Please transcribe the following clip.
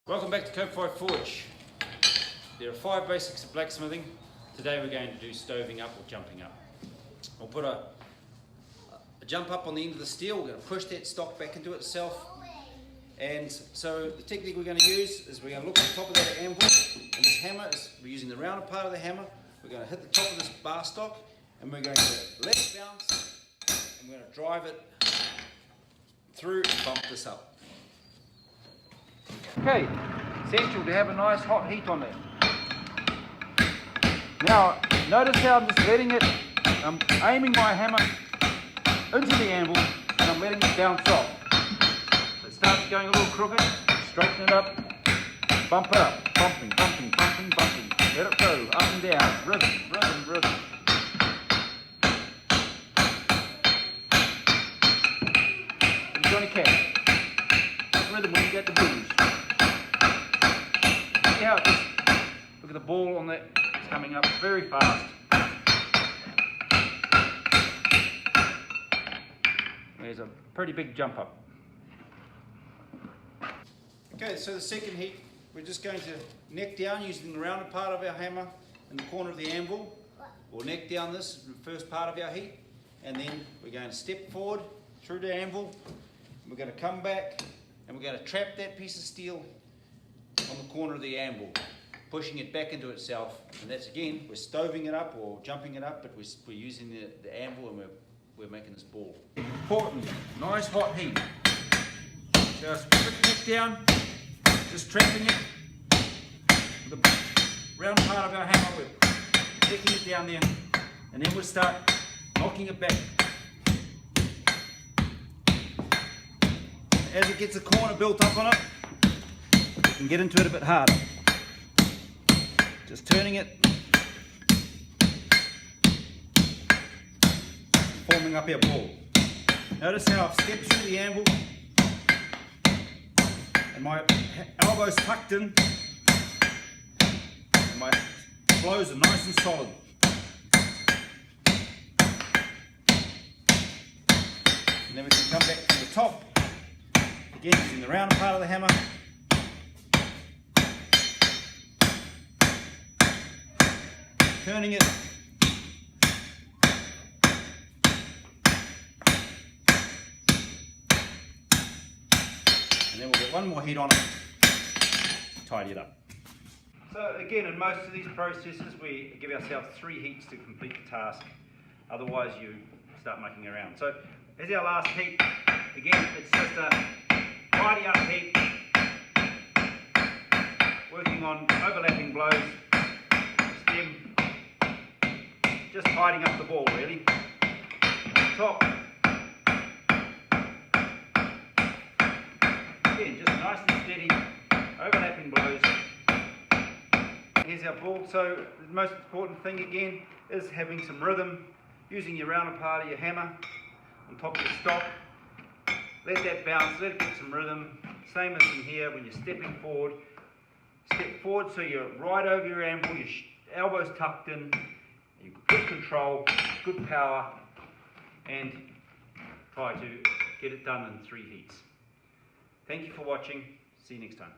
Welcome back to Cope 5 Forge. There are 5 basics of blacksmithing. Today we're going to do stoving up or jumping up. We'll put a jump up on the end of the steel. We're going to push that stock back into itself. And so the technique we're going to use is we're going to look at the top of that anvil, and this hammer is, we're using the rounded part of the hammer. We're going to hit the top of this bar stock, and we're going to let it bounce, and we're going to drive it through and bump this up. Okay, essential to have a nice hot heat on there. Now, notice how I'm just letting it, I'm aiming my hammer into the anvil and I'm letting it bounce off. So it starts going a little crooked, straighten it up, bump it up, bumping, bumping, bumping, bumping. Let it go, up and down, rhythm, rhythm, rhythm. And Johnny Cash, rhythm when you get the blues. See how it just, look at the ball on that, it's coming up very fast. There's a pretty big jump up. Okay, so the second heat, we're just going to neck down using the rounded part of our hammer in the corner of the anvil. We'll neck down this first part of our heat, and then we're going to step forward through the anvil. We're going to come back and we're going to trap that piece of steel on the corner of the anvil, pushing it back into itself. And that's, again, we're stoving it up or jumping it up, but we're using the anvil and we're making this ball. Important, nice hot heat. Just put the neck down, just trapping it. The round part of our hammer, we're taking it down there, and then we'll start knocking it back. As it gets a corner built up on it, you can get into it a bit harder. Just turning it, forming up our ball. Notice how I've stepped through the anvil and my elbow's tucked in and my blows are nice and solid. And then we can come back to the top, again using the rounded part of the hammer. Turning it, and then we'll get one more heat on it, tidy it up. So again, in most of these processes we give ourselves 3 heats to complete the task, otherwise you start mucking around. So as our last heat, again it's just a tidy up heat, working on overlapping blows, stem, just tidying up the ball really. Top. Again, just nice and steady, overlapping blows. Here's our ball. So the most important thing again is having some rhythm, using your rounded part of your hammer on top of the stock. Let that bounce, let it get some rhythm. Same as in here when you're stepping forward. Step forward so you're right over your anvil, your elbows tucked in. You've got good control, good power, and try to get it done in 3 heats. Thank you for watching. See you next time.